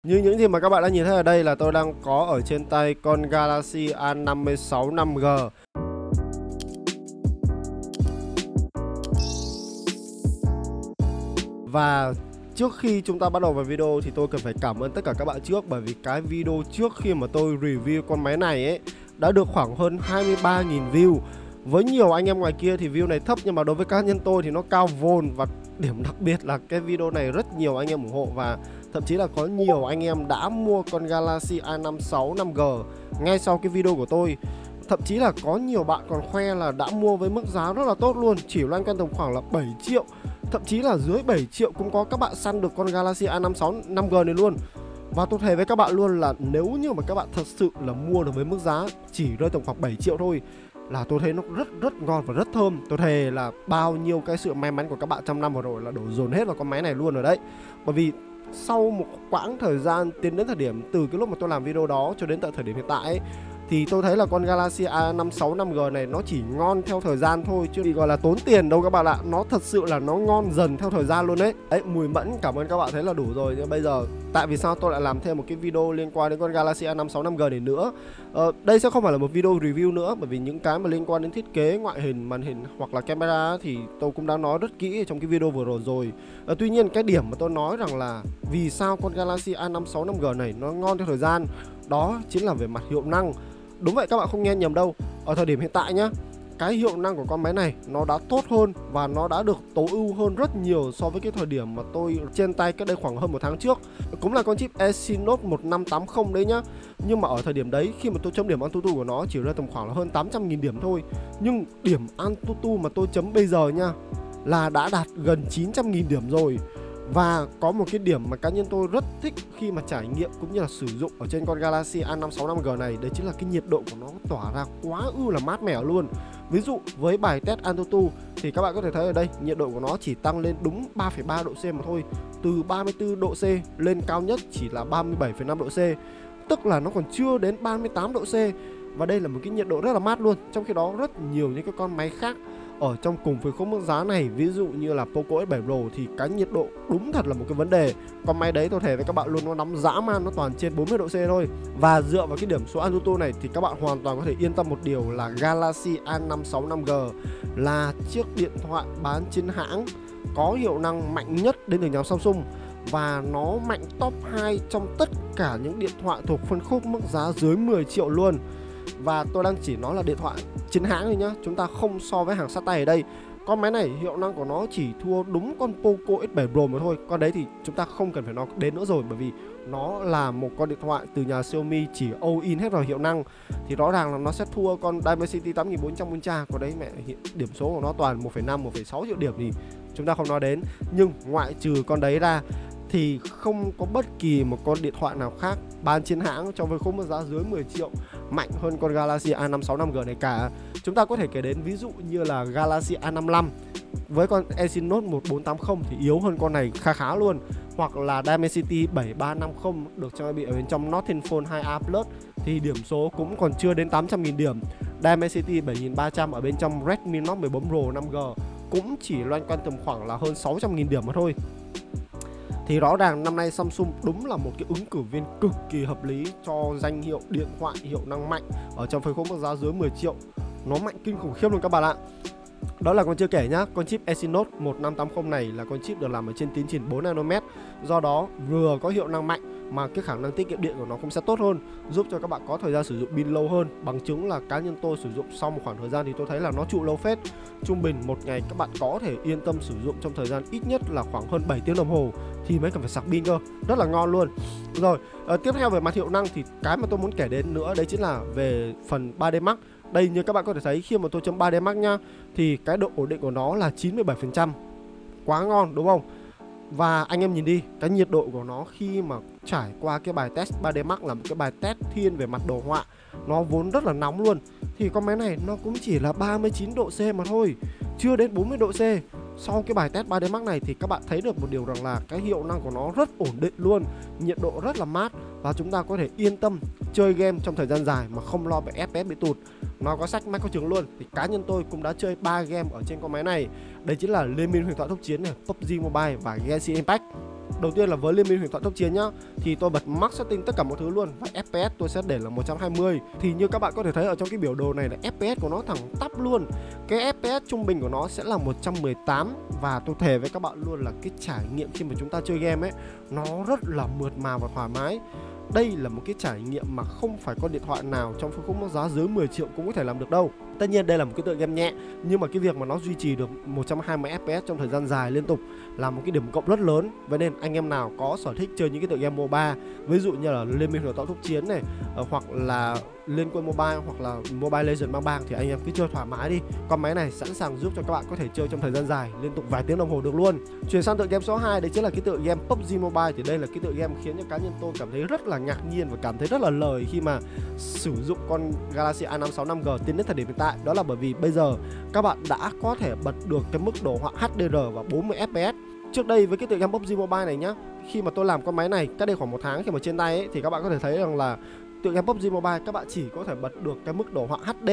Như những gì mà các bạn đã nhìn thấy ở đây là tôi đang có ở trên tay con Galaxy A56 5G. Và trước khi chúng ta bắt đầu vào video thì tôi cần phải cảm ơn tất cả các bạn trước, bởi vì cái video trước khi mà tôi review con máy này ấy đã được khoảng hơn 23.000 view. Với nhiều anh em ngoài kia thì view này thấp, nhưng mà đối với cá nhân tôi thì nó cao vôn. Và điểm đặc biệt là cái video này rất nhiều anh em ủng hộ, và thậm chí là có nhiều anh em đã mua con Galaxy A56 5G ngay sau cái video của tôi. Thậm chí là có nhiều bạn còn khoe là đã mua với mức giá rất là tốt luôn, chỉ loanh quanh tầm khoảng là 7 triệu. Thậm chí là dưới 7 triệu cũng có các bạn săn được con Galaxy A56 5G này luôn. Và tôi thề với các bạn luôn là nếu như mà các bạn thật sự là mua được với mức giá chỉ rơi tầm khoảng 7 triệu thôi là tôi thấy nó rất ngon và rất thơm. Tôi thề là bao nhiêu cái sự may mắn của các bạn trong năm vừa rồi là đổ dồn hết vào con máy này luôn rồi đấy. Bởi vì sau một quãng thời gian tiến đến thời điểm từ cái lúc mà tôi làm video đó cho đến tận thời điểm hiện tại ấy, thì tôi thấy là con Galaxy A56 5G này nó chỉ ngon theo thời gian thôi, chứ gọi là tốn tiền đâu các bạn ạ. Nó thật sự là nó ngon dần theo thời gian luôn đấy. Đấy, Mùi Mẫn cảm ơn các bạn thấy là đủ rồi. Nhưng bây giờ tại vì sao tôi lại làm thêm một cái video liên quan đến con Galaxy A56 5G này nữa. Đây sẽ không phải là một video review nữa, bởi vì những cái mà liên quan đến thiết kế, ngoại hình, màn hình hoặc là camera thì tôi cũng đã nói rất kỹ trong cái video vừa rồi. Tuy nhiên cái điểm mà tôi nói rằng là vì sao con Galaxy A56 5G này nó ngon theo thời gian, đó chính là về mặt hiệu năng. Đúng vậy, các bạn không nghe nhầm đâu. Ở thời điểm hiện tại nhá, cái hiệu năng của con máy này nó đã tốt hơn và nó đã được tối ưu hơn rất nhiều so với cái thời điểm mà tôi trên tay cách đây khoảng hơn 1 tháng trước. Cũng là con chip Exynos 1580 đấy nhá. Nhưng mà ở thời điểm đấy khi mà tôi chấm điểm Antutu của nó chỉ ra tầm khoảng là hơn 800.000 điểm thôi. Nhưng điểm Antutu mà tôi chấm bây giờ nha là đã đạt gần 900.000 điểm rồi. Và có một cái điểm mà cá nhân tôi rất thích khi mà trải nghiệm cũng như là sử dụng ở trên con Galaxy A56 5G này, đấy chính là cái nhiệt độ của nó tỏa ra quá ư là mát mẻ luôn. Ví dụ với bài test Antutu thì các bạn có thể thấy ở đây nhiệt độ của nó chỉ tăng lên đúng 3,3 độ C mà thôi. Từ 34 độ C lên cao nhất chỉ là 37,5 độ C. Tức là nó còn chưa đến 38 độ C. Và đây là một cái nhiệt độ rất là mát luôn. Trong khi đó rất nhiều những cái con máy khác ở trong cùng với khối mức giá này, ví dụ như là Poco S7 Pro thì cái nhiệt độ đúng thật là một cái vấn đề. Con máy đấy tôi thề với các bạn luôn, nó nóng dã man, nó toàn trên 40 độ C thôi. Và dựa vào cái điểm số Antutu này thì các bạn hoàn toàn có thể yên tâm một điều là Galaxy A56 5G là chiếc điện thoại bán trên hãng có hiệu năng mạnh nhất đến từ nhà Samsung. Và nó mạnh top 2 trong tất cả những điện thoại thuộc phân khúc mức giá dưới 10 triệu luôn. Và tôi đang chỉ nói là điện thoại trên hãng thôi nhá, chúng ta không so với hàng sát tay ở đây. Con máy này hiệu năng của nó chỉ thua đúng con Poco S7 Pro mà thôi. Con đấy thì chúng ta không cần phải nói đến nữa rồi, bởi vì nó là một con điện thoại từ nhà Xiaomi chỉ all in hết vào hiệu năng. Thì rõ ràng là nó sẽ thua con Dimensity 8400 Ultra. Còn đấy mẹ, điểm số của nó toàn 1,5, 1,6 triệu điểm thì chúng ta không nói đến. Nhưng ngoại trừ con đấy ra thì không có bất kỳ một con điện thoại nào khác bán trên hãng trong với khung mức giá dưới 10 triệu mạnh hơn con Galaxy A56 5G này cả. Chúng ta có thể kể đến ví dụ như là Galaxy A55 với con Exynos 1480 thì yếu hơn con này khá luôn. Hoặc là Dimensity 7350 được trang bị ở bên trong Nothing Phone 2A Plus thì điểm số cũng còn chưa đến 800.000 điểm. Dimensity 7300 ở bên trong Redmi Note 14 Pro 5G cũng chỉ loanh quanh tầm khoảng là hơn 600.000 điểm mà thôi. Thì rõ ràng năm nay Samsung đúng là một cái ứng cử viên cực kỳ hợp lý cho danh hiệu điện thoại hiệu năng mạnh ở trong phân khúc mức giá dưới 10 triệu. Nó mạnh kinh khủng khiếp luôn các bạn ạ. Đó là còn chưa kể nhá, con chip Exynos 1580 này là con chip được làm ở trên tiến trình 4 nanomet. Do đó vừa có hiệu năng mạnh mà cái khả năng tiết kiệm điện của nó cũng sẽ tốt hơn, giúp cho các bạn có thời gian sử dụng pin lâu hơn. Bằng chứng là cá nhân tôi sử dụng sau một khoảng thời gian thì tôi thấy là nó trụ lâu phết. Trung bình một ngày các bạn có thể yên tâm sử dụng trong thời gian ít nhất là khoảng hơn 7 tiếng đồng hồ thì mới cần phải sạc pin cơ, rất là ngon luôn. Rồi, tiếp theo về mặt hiệu năng thì cái mà tôi muốn kể đến nữa đấy chính là về phần 3D Max. Đây như các bạn có thể thấy khi mà tôi chấm 3D Max nhá thì cái độ ổn định của nó là 97%. Quá ngon đúng không? Và anh em nhìn đi, cái nhiệt độ của nó khi mà trải qua cái bài test 3D Max là một cái bài test thiên về mặt đồ họa, nó vốn rất là nóng luôn, thì con máy này nó cũng chỉ là 39 độ C mà thôi, chưa đến 40 độ C. Sau cái bài test 3D Max này thì các bạn thấy được một điều rằng là cái hiệu năng của nó rất ổn định luôn, nhiệt độ rất là mát và chúng ta có thể yên tâm chơi game trong thời gian dài mà không lo bị FPS bị tụt. Nó có sách mách có chứng luôn. Thì cá nhân tôi cũng đã chơi 3 game ở trên con máy này. Đấy chính là Liên minh huyền thoại tốc chiến này, PUBG Mobile và Genshin Impact. Đầu tiên là với Liên minh huyền thoại tốc chiến nhá, thì tôi bật max setting tất cả mọi thứ luôn, và FPS tôi sẽ để là 120. Thì như các bạn có thể thấy ở trong cái biểu đồ này là FPS của nó thẳng tắp luôn. Cái FPS trung bình của nó sẽ là 118, và tôi thề với các bạn luôn là cái trải nghiệm khi mà chúng ta chơi game ấy, nó rất là mượt mà và thoải mái. Đây là một cái trải nghiệm mà không phải con điện thoại nào trong phân khúc giá dưới 10 triệu cũng có thể làm được đâu. Tất nhiên đây là một cái tựa game nhẹ, nhưng mà cái việc mà nó duy trì được 120 FPS trong thời gian dài liên tục là một cái điểm cộng rất lớn. Vậy nên anh em nào có sở thích chơi những cái tựa game MOBA, ví dụ như là Liên minh huyền thoại tốc chiến này, hoặc là Liên quân mobile, hoặc là Mobile Legends bang bang, thì anh em cứ chơi thoải mái đi. Con máy này sẵn sàng giúp cho các bạn có thể chơi trong thời gian dài, liên tục vài tiếng đồng hồ được luôn. Chuyển sang tựa game số 2, đấy chính là cái tựa game PUBG Mobile. Thì đây là cái tựa game khiến cho cá nhân tôi cảm thấy rất là ngạc nhiên và cảm thấy rất là lời khi mà sử dụng con Galaxy A56 5G tiến đến thời điểm hiện tại. Đó là bởi vì bây giờ các bạn đã có thể bật được cái mức đồ họa HDR và 40 FPS. Trước đây với cái tựa game PUBG Mobile này nhá, khi mà tôi làm con máy này cách đây khoảng 1 tháng khi mà trên tay ấy, thì các bạn có thể thấy rằng là tựa game PUBG Mobile các bạn chỉ có thể bật được cái mức đồ họa HD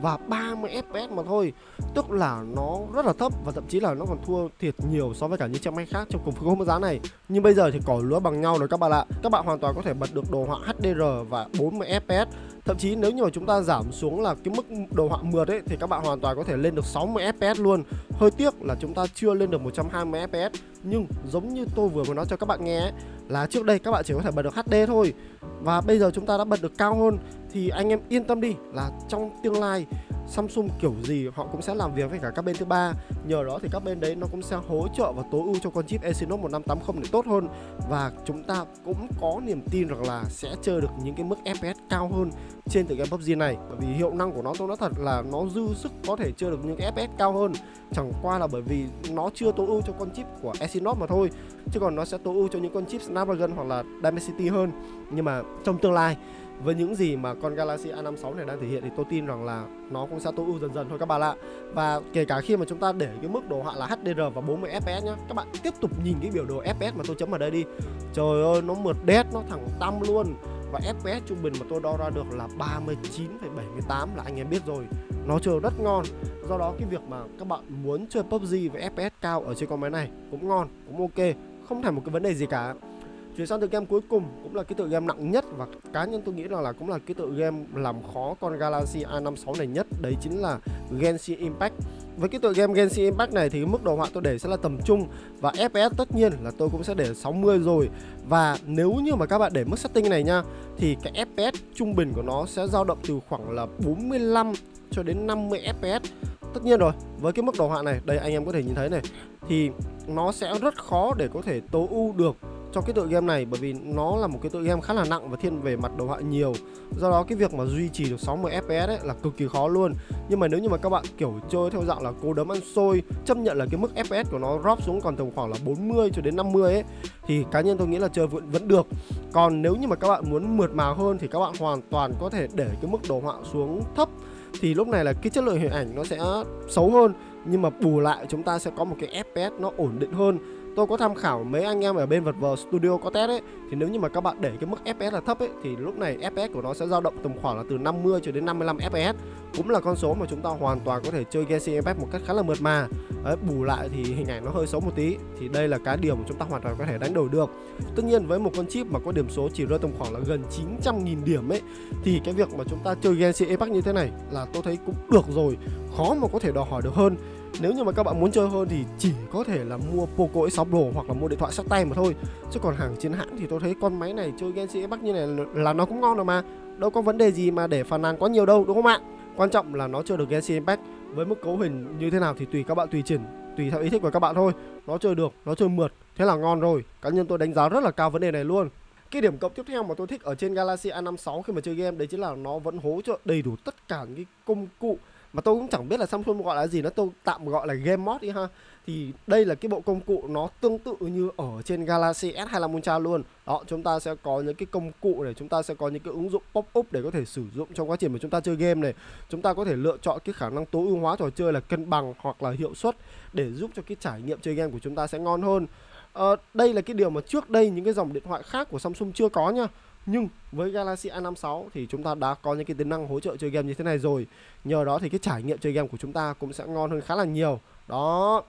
và 30 FPS mà thôi. Tức là nó rất là thấp, và thậm chí là nó còn thua thiệt nhiều so với cả những chiếc máy khác trong cùng phân khúc giá này. Nhưng bây giờ thì cỏ lúa bằng nhau rồi các bạn ạ. Các bạn hoàn toàn có thể bật được đồ họa HDR và 40 FPS. Thậm chí nếu như mà chúng ta giảm xuống là cái mức đồ họa mượt ấy, thì các bạn hoàn toàn có thể lên được 60 FPS luôn. Hơi tiếc là chúng ta chưa lên được 120 FPS. Nhưng giống như tôi vừa mới nói cho các bạn nghe ấy, là trước đây các bạn chỉ có thể bật được HD thôi, và bây giờ chúng ta đã bật được cao hơn. Thì anh em yên tâm đi, là trong tương lai Samsung kiểu gì họ cũng sẽ làm việc với cả các bên thứ ba. Nhờ đó thì các bên đấy nó cũng sẽ hỗ trợ và tối ưu cho con chip Exynos 1580 để tốt hơn. Và chúng ta cũng có niềm tin rằng là sẽ chơi được những cái mức FPS cao hơn trên tựa game PUBG này. Bởi vì hiệu năng của nó, tôi nói thật là nó dư sức có thể chơi được những cái FPS cao hơn. Chẳng qua là bởi vì nó chưa tối ưu cho con chip của Exynos mà thôi, chứ còn nó sẽ tối ưu cho những con chip Snapdragon hoặc là Dimensity hơn. Nhưng mà trong tương lai, với những gì mà con Galaxy A56 này đang thể hiện, thì tôi tin rằng là nó cũng sẽ tối ưu dần dần thôi các bạn ạ. Và kể cả khi mà chúng ta để cái mức đồ họa là HDR và 40 FPS nhá, các bạn tiếp tục nhìn cái biểu đồ FPS mà tôi chấm ở đây đi. Trời ơi, nó mượt đét, nó thẳng tăm luôn. Và FPS trung bình mà tôi đo ra được là 39,78 là anh em biết rồi, nó chơi rất ngon. Do đó cái việc mà các bạn muốn chơi PUBG với FPS cao ở trên con máy này cũng ngon, cũng ok, không thành một cái vấn đề gì cả. Chuyển sang tựa game cuối cùng, cũng là cái tựa game nặng nhất, và cá nhân tôi nghĩ rằng là cũng là cái tựa game làm khó con Galaxy A56 này nhất, đấy chính là Genshin Impact. Với cái tựa game Genshin Impact này thì cái mức đồ họa tôi để sẽ là tầm trung, và FPS tất nhiên là tôi cũng sẽ để 60 rồi. Và nếu như mà các bạn để mức setting này nha, thì cái FPS trung bình của nó sẽ dao động từ khoảng là 45 cho đến 50 FPS. Tất nhiên rồi, với cái mức đồ họa này, đây anh em có thể nhìn thấy này, thì nó sẽ rất khó để có thể tối ưu được trong cái tựa game này, bởi vì nó là một cái tựa game khá là nặng và thiên về mặt đồ họa nhiều. Do đó cái việc mà duy trì được 60 FPS ấy là cực kỳ khó luôn. Nhưng mà nếu như mà các bạn kiểu chơi theo dạng là cố đấm ăn xôi, chấp nhận là cái mức FPS của nó drop xuống còn tầm khoảng là 40 cho đến 50 ấy, thì cá nhân tôi nghĩ là chơi vẫn được. Còn nếu như mà các bạn muốn mượt mà hơn thì các bạn hoàn toàn có thể để cái mức đồ họa xuống thấp, thì lúc này là cái chất lượng hình ảnh nó sẽ xấu hơn, nhưng mà bù lại chúng ta sẽ có một cái FPS nó ổn định hơn. Tôi có tham khảo mấy anh em ở bên Vật Vờ Studio có test ấy, thì nếu như mà các bạn để cái mức FPS là thấp ấy, thì lúc này FPS của nó sẽ dao động tầm khoảng là từ 50 cho đến 55 FPS. Cũng là con số mà chúng ta hoàn toàn có thể chơi Genshin Impact một cách khá là mượt mà. Đấy, bù lại thì hình ảnh nó hơi xấu một tí, thì đây là cái điều mà chúng ta hoàn toàn có thể đánh đổi được. Tất nhiên với một con chip mà có điểm số chỉ rơi tầm khoảng là gần 900.000 điểm ấy, thì cái việc mà chúng ta chơi Genshin Impact như thế này là tôi thấy cũng được rồi, khó mà có thể đòi hỏi được hơn. Nếu như mà các bạn muốn chơi hơn thì chỉ có thể là mua Poco X6 Pro hoặc là mua điện thoại xách tay mà thôi. Chứ còn hàng chiến hãng thì tôi thấy con máy này chơi Genshin Impact như này là nó cũng ngon rồi mà. Đâu có vấn đề gì mà để phàn nàn quá nhiều đâu, đúng không ạ? Quan trọng là nó chơi được Genshin Impact. Với mức cấu hình như thế nào thì tùy các bạn tùy chỉnh, tùy theo ý thích của các bạn thôi. Nó chơi được, nó chơi mượt, thế là ngon rồi. Cá nhân tôi đánh giá rất là cao vấn đề này luôn. Cái điểm cộng tiếp theo mà tôi thích ở trên Galaxy A56 khi mà chơi game, đấy chính là nó vẫn hỗ trợ đầy đủ tất cả những cái công cụ mà tôi cũng chẳng biết là Samsung gọi là gì, nó tôi tạm gọi là game mod đi ha. Thì đây là cái bộ công cụ nó tương tự như ở trên Galaxy S25 Ultra luôn. Đó, chúng ta sẽ có những cái công cụ này, chúng ta sẽ có những cái ứng dụng pop-up để có thể sử dụng trong quá trình mà chúng ta chơi game này. Chúng ta có thể lựa chọn cái khả năng tối ưu hóa trò chơi là cân bằng hoặc là hiệu suất để giúp cho cái trải nghiệm chơi game của chúng ta sẽ ngon hơn. Đây là cái điều mà trước đây những cái dòng điện thoại khác của Samsung chưa có nha. Nhưng với Galaxy A56 thì chúng ta đã có những cái tính năng hỗ trợ chơi game như thế này rồi. Nhờ đó thì cái trải nghiệm chơi game của chúng ta cũng sẽ ngon hơn khá là nhiều. Đó,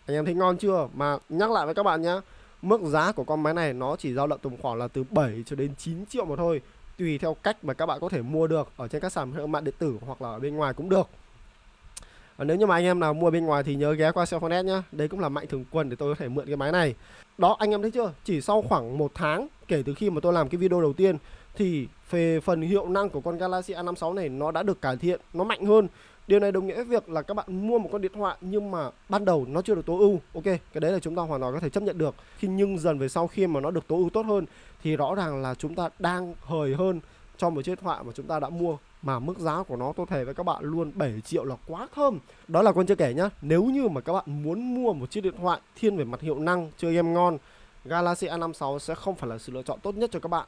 anh em thấy ngon chưa? Mà nhắc lại với các bạn nhé, Mức giá của con máy này nó chỉ dao động tầm khoảng là từ 7 cho đến 9 triệu mà thôi, tùy theo cách mà các bạn có thể mua được ở trên các sàn thương mại điện tử hoặc là ở bên ngoài cũng được. Nếu như mà anh em nào mua bên ngoài thì nhớ ghé qua Cellphone nhá. Đây cũng là mạnh thường quân để tôi có thể mượn cái máy này. Đó, anh em thấy chưa? Chỉ sau khoảng 1 tháng kể từ khi mà tôi làm cái video đầu tiên thì về phần hiệu năng của con Galaxy A56 này nó đã được cải thiện, nó mạnh hơn. Điều này đồng nghĩa với việc là các bạn mua một con điện thoại nhưng mà ban đầu nó chưa được tối ưu. Ok, cái đấy là chúng ta hoàn toàn có thể chấp nhận được. Nhưng dần về sau khi mà nó được tối ưu tốt hơn thì rõ ràng là chúng ta đang hời hơn cho một chiếc điện thoại mà chúng ta đã mua. Mà mức giá của nó tôi thề với các bạn luôn, 7 triệu là quá thơm. Đó là còn chưa kể nhá, nếu như mà các bạn muốn mua một chiếc điện thoại thiên về mặt hiệu năng, chơi game ngon, Galaxy A56 sẽ không phải là sự lựa chọn tốt nhất cho các bạn.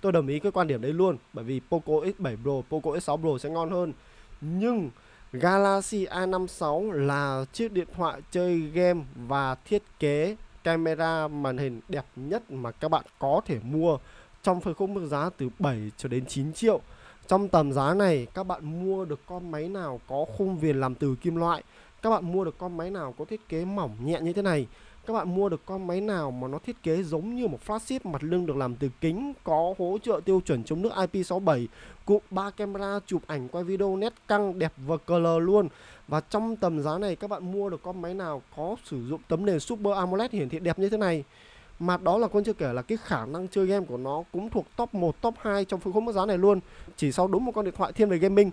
Tôi đồng ý cái quan điểm đấy luôn, bởi vì Poco X7 Pro, Poco X6 Pro sẽ ngon hơn. Nhưng Galaxy A56 là chiếc điện thoại chơi game và thiết kế camera màn hình đẹp nhất mà các bạn có thể mua trong phân khúc mức giá từ 7 cho đến 9 triệu. Trong tầm giá này các bạn mua được con máy nào có khung viền làm từ kim loại, các bạn mua được con máy nào có thiết kế mỏng nhẹ như thế này, các bạn mua được con máy nào mà nó thiết kế giống như một flagship, mặt lưng được làm từ kính, có hỗ trợ tiêu chuẩn chống nước IP67, cụm 3 camera chụp ảnh quay video nét căng đẹp và color luôn. Và trong tầm giá này các bạn mua được con máy nào có sử dụng tấm nền Super AMOLED hiển thị đẹp như thế này. Mà đó là còn chưa kể là cái khả năng chơi game của nó cũng thuộc top 1, top 2 trong phân khúc mức giá này luôn. Chỉ sau đúng một con điện thoại thiên về gaming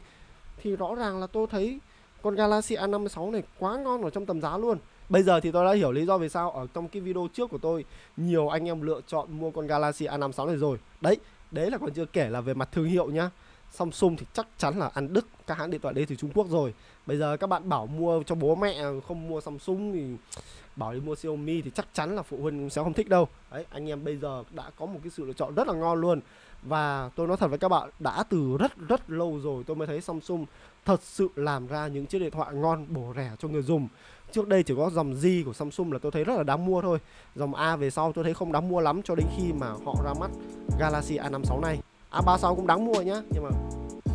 thì rõ ràng là tôi thấy con Galaxy A56 này quá ngon ở trong tầm giá luôn. Bây giờ thì tôi đã hiểu lý do vì sao ở trong cái video trước của tôi nhiều anh em lựa chọn mua con Galaxy A56 này rồi. Đấy là còn chưa kể là về mặt thương hiệu nhá. Samsung thì chắc chắn là ăn đứt các hãng điện thoại đấy từ Trung Quốc rồi. Bây giờ các bạn bảo mua cho bố mẹ không mua Samsung thì bảo đi mua Xiaomi thì chắc chắn là phụ huynh sẽ không thích đâu. Đấy, anh em bây giờ đã có một cái sự lựa chọn rất là ngon luôn. Và tôi nói thật với các bạn, đã từ rất lâu rồi tôi mới thấy Samsung thật sự làm ra những chiếc điện thoại ngon bổ rẻ cho người dùng. Trước đây chỉ có dòng G của Samsung là tôi thấy rất là đáng mua thôi. Dòng A về sau tôi thấy không đáng mua lắm cho đến khi mà họ ra mắt Galaxy A56 này. A36 cũng đáng mua nhá, nhưng mà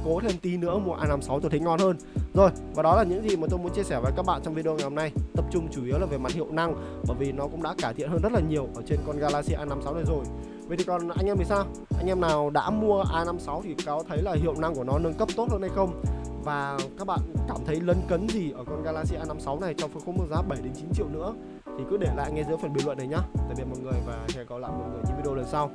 cố thêm tí nữa mua A56 tôi thấy ngon hơn. Rồi, và đó là những gì mà tôi muốn chia sẻ với các bạn trong video ngày hôm nay. Tập trung chủ yếu là về mặt hiệu năng, bởi vì nó cũng đã cải thiện hơn rất là nhiều ở trên con Galaxy A56 này rồi. Vậy thì còn anh em thì sao? Anh em nào đã mua A56 thì có thấy là hiệu năng của nó nâng cấp tốt hơn hay không? Và các bạn cảm thấy lấn cấn gì ở con Galaxy A56 này trong phân khúc mức giá 7 đến 9 triệu nữa thì cứ để lại ngay dưới phần bình luận này nhá. Tạm biệt mọi người và hẹn gặp lại mọi người những video lần sau.